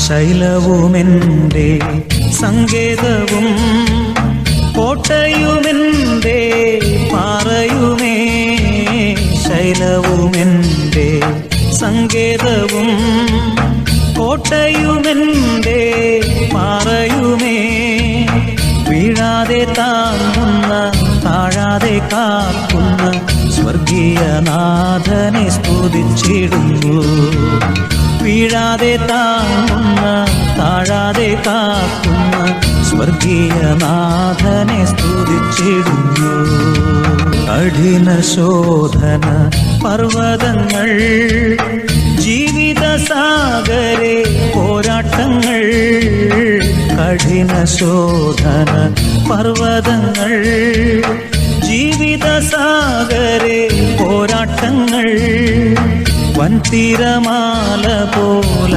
ശൈലവുമെൻ്റെ സങ്കേതവും കോട്ടയുമെൻ്റെ പാറയുമേ. ശൈലവുമെൻ്റെ സങ്കേതവും കോട്ടയുമെൻ്റെ പാറയുമേ. വീഴാതെ താങ്ങുന്ന താഴാതെ കാക്കുന്ന സ്വർഗീയനാഥനെ സ്തുതിച്ചിടുന്നു. വീഴാതെ താങ്ങുന്ന താഴാതെ കാക്കുന്ന സ്വർഗീയനാഥനെ സ്തുതിച്ചിടുന്നു. കഠിന ശോധന പർവ്വതങ്ങൾ, ജീവിതസാഗരെ പോരാട്ടങ്ങൾ. കഠിന ശോധന പർവ്വതങ്ങൾ, ജീവിതസാഗരെ പോരാട്ടങ്ങൾ. വൻതിരമാല പോല